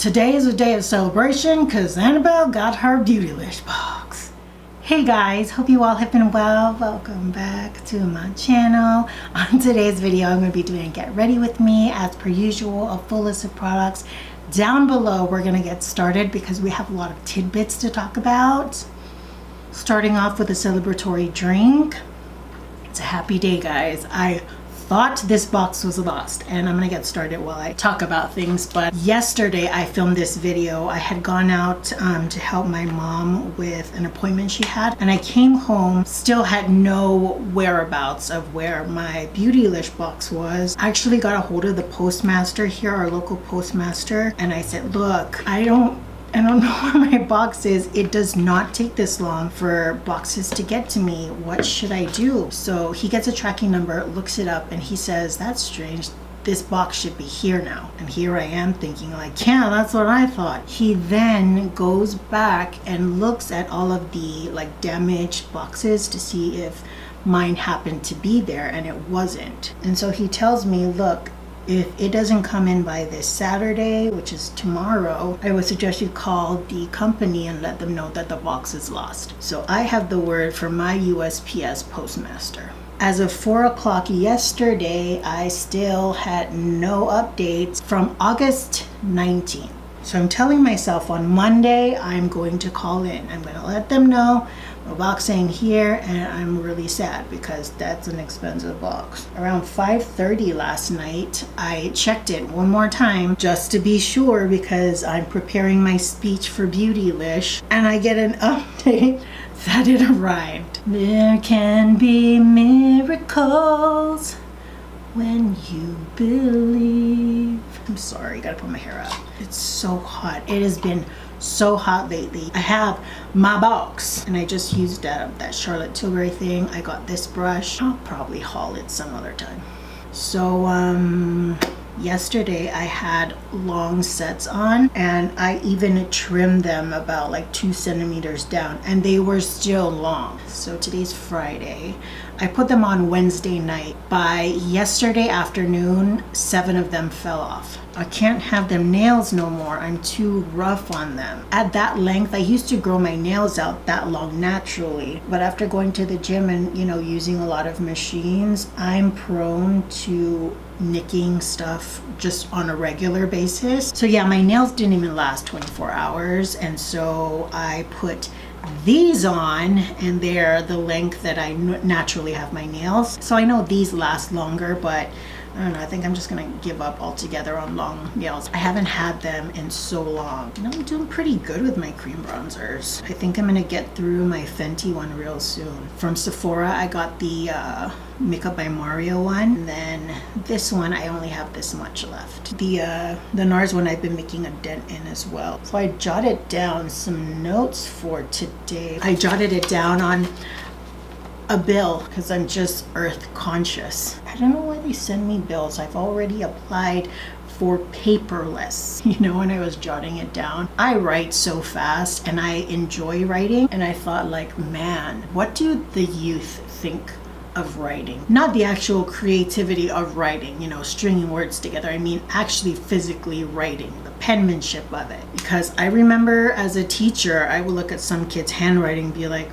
Today is a day of celebration because Annabelle got her Beautylish box. Hey guys, hope you all have been well. Welcome back to my channel. On today's video, I'm going to be doing Get Ready With Me. As per usual, a full list of products. Down below, we're going to get started because we have a lot of tidbits to talk about. Starting off with a celebratory drink. It's a happy day, guys. I thought this box was lost, and I'm gonna get started while I talk about things. But yesterday I filmed this video. I had gone out to help my mom with an appointment she had, and I came home, still had no whereabouts of where my Beautylish box was. I actually got a hold of the postmaster here, our local postmaster, and I said, look, I don't know where my box is. It does not take this long for boxes to get to me. What should I do? So he gets a tracking number, looks it up, and he says, that's strange. This box should be here now. And here I am thinking like, yeah, that's what I thought. He then goes back and looks at all of the like damaged boxes to see if mine happened to be there, and it wasn't. And so he tells me, look, if it doesn't come in by this Saturday, which is tomorrow, I would suggest you call the company and let them know that the box is lost. So I have the word from my USPS postmaster. As of 4 o'clock yesterday, I still had no updates from August 19th. So I'm telling myself on Monday, I'm going to call in. I'm going to let them know my box ain't here, and I'm really sad because that's an expensive box. Around 5:30 last night, I checked it one more time just to be sure because I'm preparing my speech for Beautylish, and I get an update that it arrived. There can be miracles when you believe. I'm sorry, gotta put my hair up. It's so hot. It has been so hot lately. I have my box, and I just used that Charlotte Tilbury thing. I got this brush. I'll probably haul it some other time. So yesterday I had long sets on, and I even trimmed them about like 2 centimeters down, and they were still long. So today's Friday. I put them on Wednesday night. By yesterday afternoon, 7 of them fell off. I can't have them nails no more. I'm too rough on them. At that length, I used to grow my nails out that long naturally. But after going to the gym and, using a lot of machines, I'm prone to nicking stuff just on a regular basis. So yeah, my nails didn't even last 24 hours. And so I put these on, and they're the length that I naturally have my nails. So I know these last longer, but I don't know, I think I'm just gonna give up altogether on long nails. I haven't had them in so long. I'm doing pretty good with my cream bronzers. I think I'm gonna get through my Fenty one real soon. From Sephora, I got the Makeup by Mario one. And then this one, I only have this much left. The NARS one, I've been making a dent in as well. So I jotted down some notes for today. I jotted it down on a bill because I'm just earth conscious. I don't know why they send me bills. I've already applied for paperless, when I was jotting it down. I write so fast and I enjoy writing, and I thought like, man, what do the youth think of writing? Not the actual creativity of writing, stringing words together. I mean actually physically writing, the penmanship of it. Because I remember as a teacher, I would look at some kids' handwriting and be like,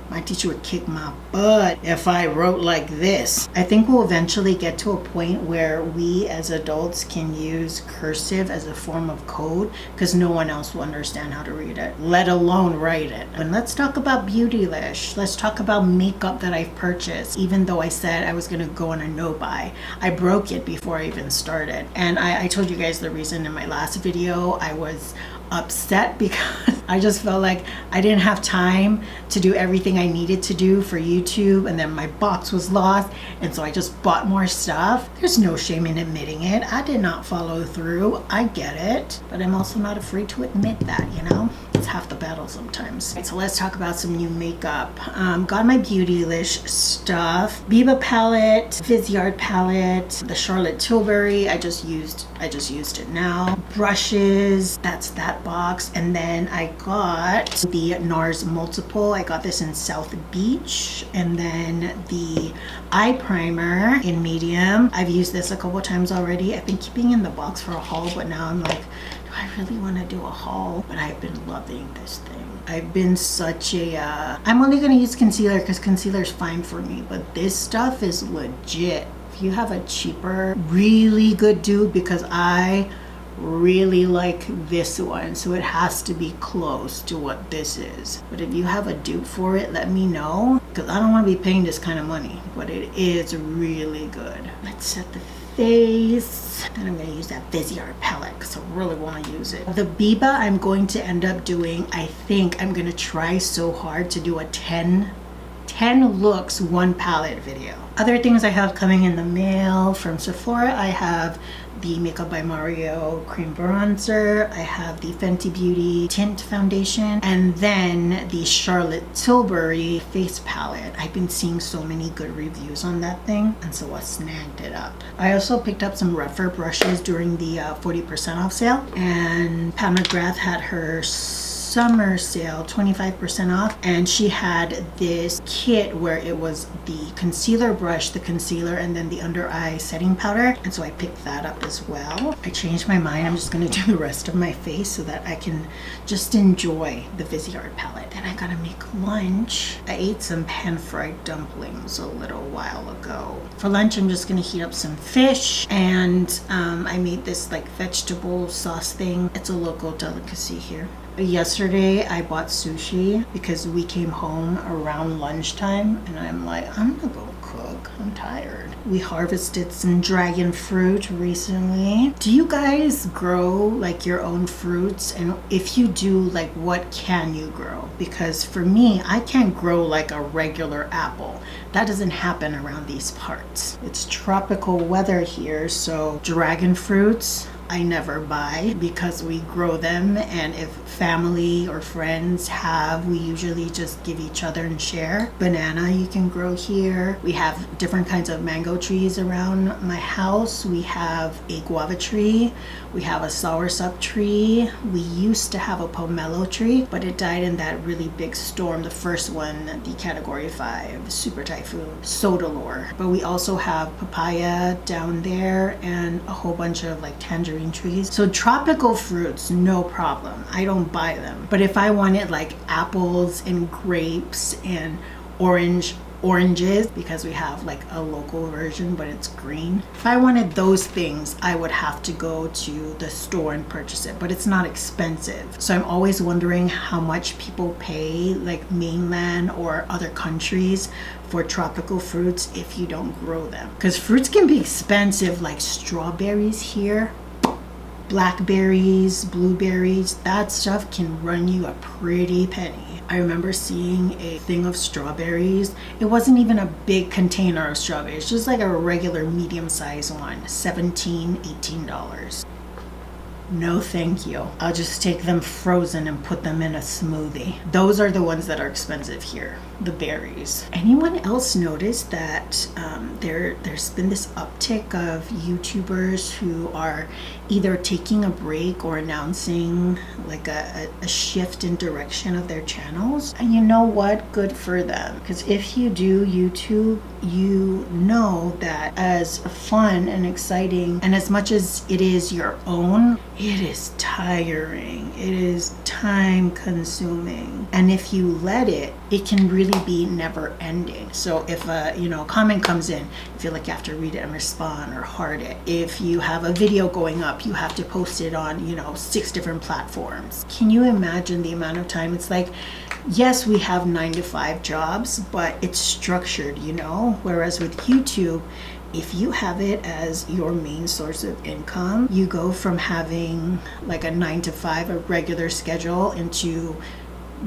my teacher would kick my butt if I wrote like this. I think we'll eventually get to a point where we as adults can use cursive as a form of code because no one else will understand how to read it, let alone write it. And let's talk about Beautylish. Let's talk about makeup that I've purchased. Even though I said I was gonna go on a no-buy, I broke it before I even started. And I told you guys the reason in my last video. I was upset because I just felt like I didn't have time to do everything I needed to do for YouTube, and then my box was lost, and so I just bought more stuff. There's no shame in admitting it. I did not follow through. I get it, but I'm also not afraid to admit that, It's half the battle sometimes. Right, so let's talk about some new makeup. Got my Beautylish stuff. Biba palette, ViseArt palette, the Charlotte Tilbury. I just used it now. Brushes, that's that box. And then I got the NARS multiple. I got this in South Beach. And then the eye primer in medium. I've used this a couple times already. I've been keeping in the box for a haul, but now I'm like, do I really want to do a haul? But I've been loving this thing. I've been such a I'm only going to use concealer because concealer is fine for me, but this stuff is legit. If you have a cheaper, really good dupe, because I really like this one, so it has to be close to what this is. But if you have a dupe for it, let me know, because I don't want to be paying this kind of money, but it is really good. Let's set the face. Then I'm going to use that ViseArt palette because I really want to use it. The Biba I'm going to end up doing, I think I'm going to try so hard to do a 10 looks, one palette video. Other things I have coming in the mail from Sephora, I have the Makeup by Mario cream bronzer, I have the Fenty Beauty tint foundation, and then the Charlotte Tilbury face palette. I've been seeing so many good reviews on that thing, and so I snagged it up. I also picked up some rougher brushes during the 40% off sale, and Pat McGrath had her summer sale 25% off, and she had this kit where it was the concealer brush, the concealer, and then the under eye setting powder, and so I picked that up as well. I changed my mind. I'm just gonna do the rest of my face so that I can just enjoy the ViseArt palette. Then I gotta make lunch. I ate some pan-fried dumplings a little while ago. For lunch I'm just gonna heat up some fish, and I made this like vegetable sauce thing. It's a local delicacy here. Yesterday I bought sushi because we came home around lunchtime, and I'm like, I'm gonna go cook. I'm tired. We harvested some dragon fruit recently. Do you guys grow like your own fruits? And if you do, like what can you grow? Because for me, I can't grow like a regular apple. That doesn't happen around these parts. It's tropical weather here, so dragon fruits I never buy because we grow them, and if family or friends have, we usually just give each other and share. Banana you can grow here. We have different kinds of mango trees around my house. We have a guava tree. We have a soursop tree. We used to have a pomelo tree, but it died in that really big storm, the first one, the category 5 super typhoon, Sodalore. But we also have papaya down there and a whole bunch of like tangerine trees. So tropical fruits, no problem. I don't buy them. But if I wanted like apples and grapes and oranges, because we have like a local version but it's green, if I wanted those things I would have to go to the store and purchase it, but it's not expensive. So I'm always wondering how much people pay, like mainland or other countries, for tropical fruits if you don't grow them, because fruits can be expensive, like strawberries here, blackberries, blueberries, that stuff can run you a pretty penny. I remember seeing a thing of strawberries. It wasn't even a big container of strawberries, just like a regular medium-sized one, $17, $18. No thank you. I'll just take them frozen and put them in a smoothie. Those are the ones that are expensive here, the berries. Anyone else notice that there's been this uptick of YouTubers who are either taking a break or announcing like a shift in direction of their channels? And you know what? Good for them. Because if you do YouTube, you know that as fun and exciting and as much as it is your own, it is tiring. It is time consuming. And if you let it, it can really be never ending. So if a comment comes in, you feel like you have to read it and respond or heart it. If you have a video going up, you have to post it on 6 different platforms. Can you imagine the amount of time? It's like, yes, we have 9-to-5 jobs, but it's structured, whereas with YouTube, if you have it as your main source of income, you go from having like a 9-to-5, a regular schedule, into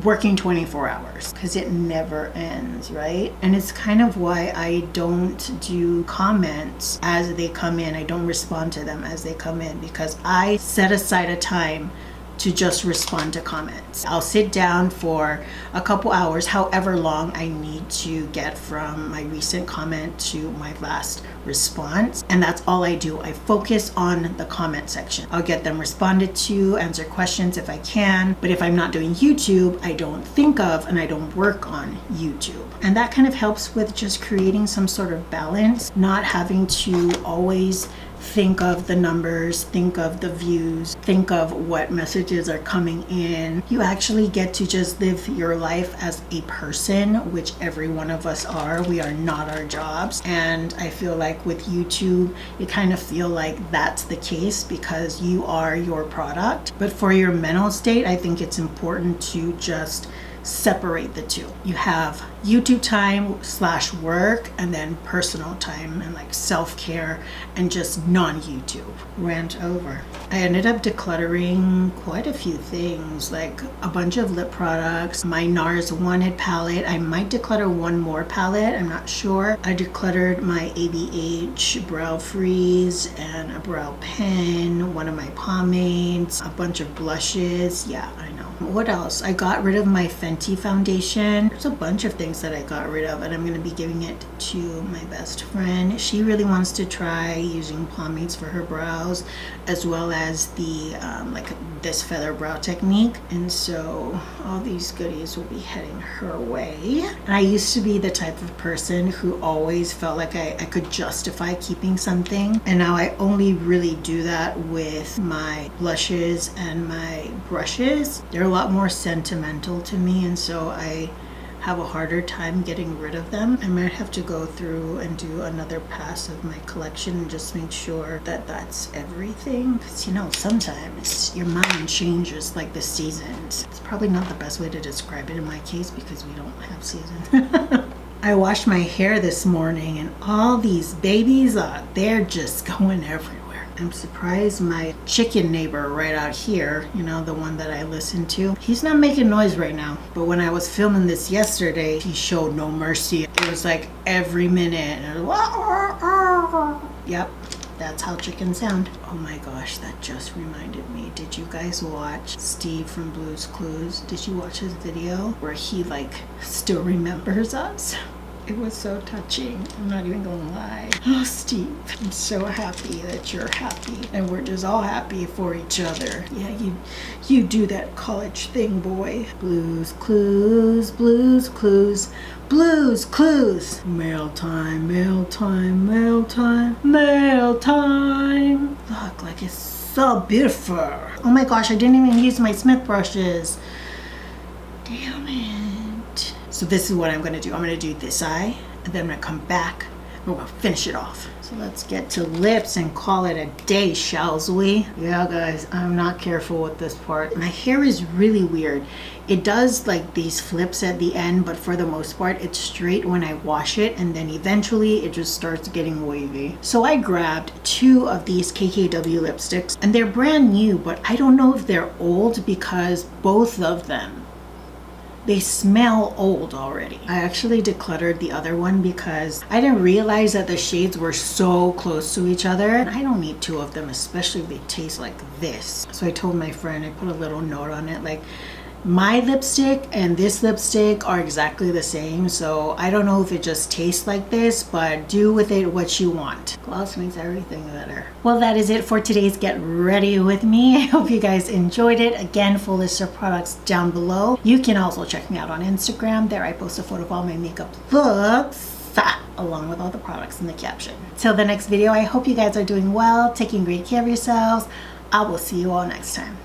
working 24 hours because it never ends, right? And it's kind of why I don't do comments as they come in. I don't respond to them as they come in, because I set aside a time to just respond to comments. I'll sit down for a couple hours, however long I need to get from my recent comment to my last response, and that's all I do. I focus on the comment section. I'll get them responded to, answer questions if I can, but if I'm not doing YouTube, I don't think of and I don't work on YouTube. And that kind of helps with just creating some sort of balance, not having to always think of the numbers, think of the views, think of what messages are coming in. You actually get to just live your life as a person, which every one of us are. We are not our jobs. And I feel like with YouTube, you kind of feel like that's the case because you are your product. But for your mental state, I think it's important to just separate the two. You have YouTube time / work, and then personal time and like self-care and just non-YouTube. Rant over. I ended up decluttering quite a few things, like a bunch of lip products, my NARS Wanted palette. I might declutter one more palette, I'm not sure. I decluttered my ABH brow freeze and a brow pen, one of my pomades, a bunch of blushes. Yeah, I know. What else? I got rid of my Fenty foundation. There's a bunch of things that I got rid of, and I'm going to be giving it to my best friend. She really wants to try using pomades for her brows, as well as the like this feather brow technique, and so all these goodies will be heading her way. And I used to be the type of person who always felt like I could justify keeping something, and now I only really do that with my blushes and my brushes. They're a lot more sentimental to me, and so I have a harder time getting rid of them. I might have to go through and do another pass of my collection and just make sure that that's everything, because you know, sometimes your mind changes like the seasons. It's probably not the best way to describe it in my case because we don't have seasons. I washed my hair this morning and all these babies, they're just going everywhere. I'm surprised my chicken neighbor right out here, you know, the one that I listen to, he's not making noise right now. But when I was filming this yesterday, he showed no mercy. It was like every minute. And yep, that's how chickens sound. Oh my gosh, that just reminded me. Did you guys watch Steve from Blue's Clues? Did you watch his video where he like still remembers us? It was so touching. I'm not even gonna lie. Oh, Steve, I'm so happy that you're happy and we're just all happy for each other. Yeah, you do that college thing, boy. Blue's Clues, Blue's Clues, Blue's Clues. Mail time, mail time, mail time, mail time. Look, like it's so beautiful. Oh my gosh, I didn't even use my Smith brushes. Damn it. So this is what I'm gonna do. I'm gonna do this eye, and then I'm gonna come back, and we're gonna finish it off. So let's get to lips and call it a day, shall we? Yeah, guys, I'm not careful with this part. My hair is really weird. It does like these flips at the end, but for the most part, it's straight when I wash it, and then eventually it just starts getting wavy. So I grabbed 2 of these KKW lipsticks, and they're brand new, but I don't know if they're old because both of them, they smell old already. I actually decluttered the other one because I didn't realize that the shades were so close to each other. And I don't need 2 of them, especially if they taste like this. So I told my friend, I put a little note on it, like, my lipstick and this lipstick are exactly the same, so I don't know if it just tastes like this, but do with it what you want. Gloss makes everything better. Well, that is it for today's Get Ready With Me. I hope you guys enjoyed it. Again, full list of products down below. You can also check me out on Instagram. There I post a photo of all my makeup looks, along with all the products in the caption. Till the next video, I hope you guys are doing well, taking great care of yourselves. I will see you all next time.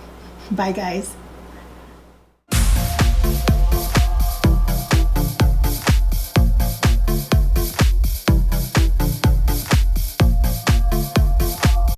Bye, guys.